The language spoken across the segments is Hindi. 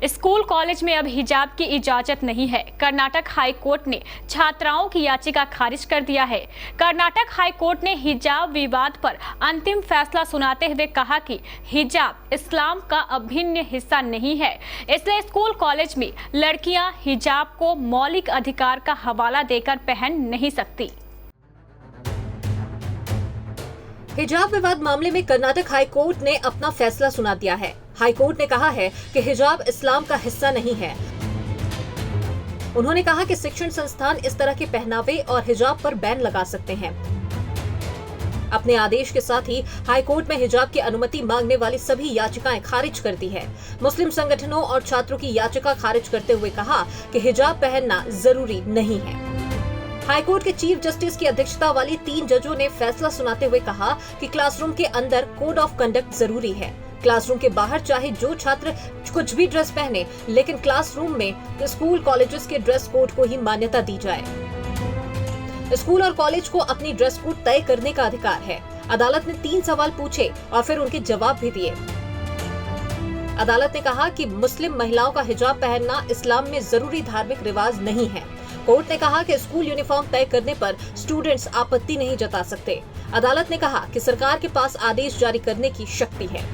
स्कूल कॉलेज में अब हिजाब की इजाजत नहीं है। कर्नाटक हाई कोर्ट ने छात्राओं की याचिका खारिज कर दिया है। कर्नाटक हाई कोर्ट ने हिजाब विवाद पर अंतिम फैसला सुनाते हुए कहा कि हिजाब इस्लाम का अभिन्न हिस्सा नहीं है, इसलिए स्कूल कॉलेज में लड़कियां हिजाब को मौलिक अधिकार का हवाला देकर पहन नहीं सकती। हिजाब विवाद मामले में कर्नाटक हाई कोर्ट ने अपना फैसला सुना दिया है। हाई कोर्ट ने कहा है कि हिजाब इस्लाम का हिस्सा नहीं है। उन्होंने कहा कि शिक्षण संस्थान इस तरह के पहनावे और हिजाब पर बैन लगा सकते हैं। अपने आदेश के साथ ही हाई कोर्ट में हिजाब की अनुमति मांगने वाली सभी याचिकाएं खारिज कर दी है। मुस्लिम संगठनों और छात्रों की याचिका खारिज करते हुए कहा कि हिजाब पहनना जरूरी नहीं है। हाईकोर्ट के चीफ जस्टिस की अध्यक्षता वाली 3 जजों ने फैसला सुनाते हुए कहा कि क्लासरूम के अंदर कोड ऑफ कंडक्ट जरूरी है। क्लासरूम के बाहर चाहे जो छात्र कुछ भी ड्रेस पहने, लेकिन क्लासरूम में स्कूल कॉलेजेस के ड्रेस कोड को ही मान्यता दी जाए। स्कूल और कॉलेज को अपनी ड्रेस कोड तय करने का अधिकार है। अदालत ने 3 सवाल पूछे और फिर उनके जवाब भी दिए। अदालत ने कहा कि मुस्लिम महिलाओं का हिजाब पहनना इस्लाम में जरूरी धार्मिक रिवाज नहीं है। कोर्ट ने कहा कि स्कूल यूनिफॉर्म तय करने पर स्टूडेंट्स आपत्ति नहीं जता सकते। अदालत ने कहा कि सरकार के पास आदेश जारी करने की शक्ति है।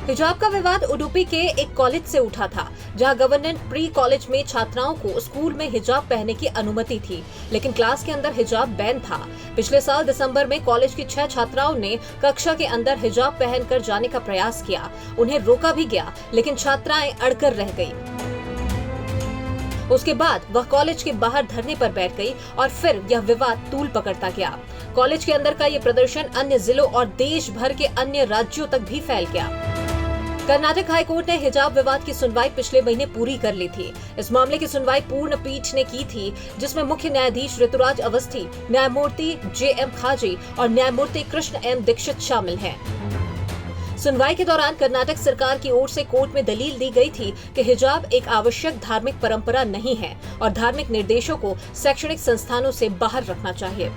हिजाब का विवाद उडुपी के एक कॉलेज से उठा था, जहां गवर्नमेंट प्री कॉलेज में छात्राओं को स्कूल में हिजाब पहनने की अनुमति थी, लेकिन क्लास के अंदर हिजाब बैन था। पिछले साल दिसंबर में कॉलेज की 6 छात्राओं ने कक्षा के अंदर हिजाब पहनकर जाने का प्रयास किया। उन्हें रोका भी गया, लेकिन छात्राएं अड़कर रह गयी। उसके बाद वह कॉलेज के बाहर धरने पर बैठ गई और फिर यह विवाद तूल पकड़ता गया। कॉलेज के अंदर का ये प्रदर्शन अन्य जिलों और देश भर के अन्य राज्यों तक भी फैल गया। कर्नाटक हाई कोर्ट ने हिजाब विवाद की सुनवाई पिछले महीने पूरी कर ली थी। इस मामले की सुनवाई पूर्ण पीठ ने की थी, जिसमें मुख्य न्यायाधीश ऋतुराज अवस्थी, न्यायमूर्ति JM खाजी और न्यायमूर्ति कृष्ण M दीक्षित शामिल हैं। सुनवाई के दौरान कर्नाटक सरकार की ओर से कोर्ट में दलील दी गई थी कि हिजाब एक आवश्यक धार्मिक परंपरा नहीं है और धार्मिक निर्देशों को शैक्षणिक संस्थानों से बाहर रखना चाहिए।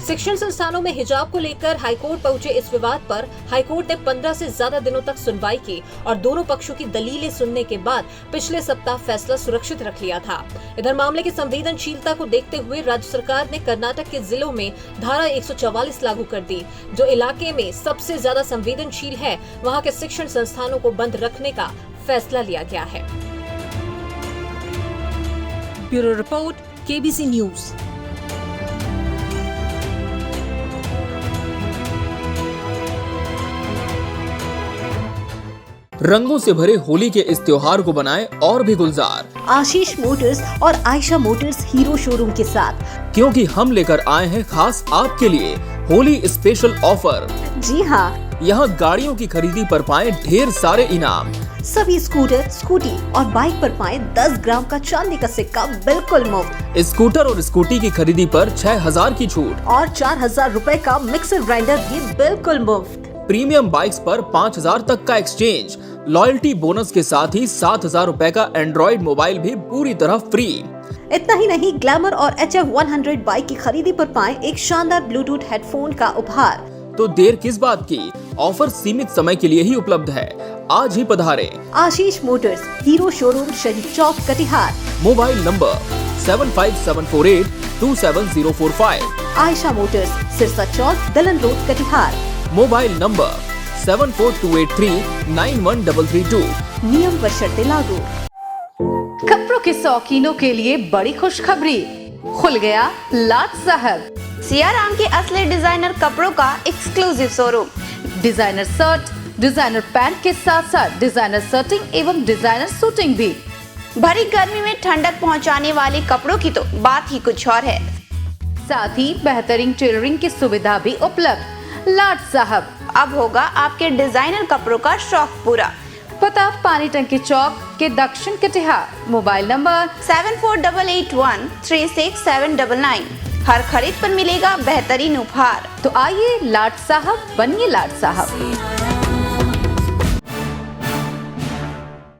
शिक्षण संस्थानों में हिजाब को लेकर हाईकोर्ट पहुंचे इस विवाद पर हाईकोर्ट ने 15 से ज्यादा दिनों तक सुनवाई की और दोनों पक्षों की दलीलें सुनने के बाद पिछले सप्ताह फैसला सुरक्षित रख लिया था। इधर मामले की संवेदनशीलता को देखते हुए राज्य सरकार ने कर्नाटक के जिलों में धारा 144 लागू कर दी। जो इलाके में सबसे ज्यादा संवेदनशील है, वहाँ के शिक्षण संस्थानों को बंद रखने का फैसला लिया गया है। Bureau report, KBC news. रंगों से भरे होली के इस त्योहार को बनाएं और भी गुलजार आशीष मोटर्स और आयशा मोटर्स हीरो शोरूम के साथ, क्योंकि हम लेकर आए हैं खास आपके लिए होली स्पेशल ऑफर। जी हाँ, यहाँ गाड़ियों की खरीदी पर पाएं ढेर सारे इनाम। सभी स्कूटर, स्कूटी और बाइक पर पाएं 10 ग्राम का चांदी का सिक्का बिल्कुल मुफ्त। स्कूटर और स्कूटी की खरीदी पर 6000 की छूट और 4000 रुपए का मिक्सर ग्राइंडर भी बिल्कुल मुफ्त। प्रीमियम बाइक्स पर 5000 तक का एक्सचेंज, लॉयल्टी बोनस के साथ ही 7000 रुपए का एंड्रॉइड मोबाइल भी पूरी तरह फ्री। इतना ही नहीं, ग्लैमर और HF 100 बाइक की खरीदी पर पाएं एक शानदार ब्लूटूथ हेडफोन का उपहार। तो देर किस बात की, ऑफर सीमित समय के लिए ही उपलब्ध है। आज ही पधारें। Ashish Motors, Hero showroom, Shaheed Chowk, Katihar. Mobile number 7574827045। Ayesha Motors, Sirsa Chowk, Dalan road, Katihar. Mobile number 7428391332। नियम व शर्तें लागू। कपड़ों के शौकीनों के लिए बड़ी खुशखबरी, खुल गया लाट साहब। सियाराम के असली डिजाइनर कपड़ों का exclusive showroom. Designer shirt, designer pant के साथ साथ डिजाइनर शर्टिंग एवं डिजाइनर सूटिंग भी। भरी गर्मी में ठंडक पहुंचाने वाले कपड़ों की तो बात ही कुछ और है। साथ ही बेहतरीन टेलरिंग की सुविधा भी उपलब्ध। लाट साहब, अब होगा आपके डिजाइनर कपड़ों का शौक पूरा। पता पानी टंकी चौक के दक्षिण कटिहार। Mobile number 7488136799। हर खरीद पर मिलेगा बेहतरीन उपहार। तो आइए लाट साहब बनिए लाट साहब।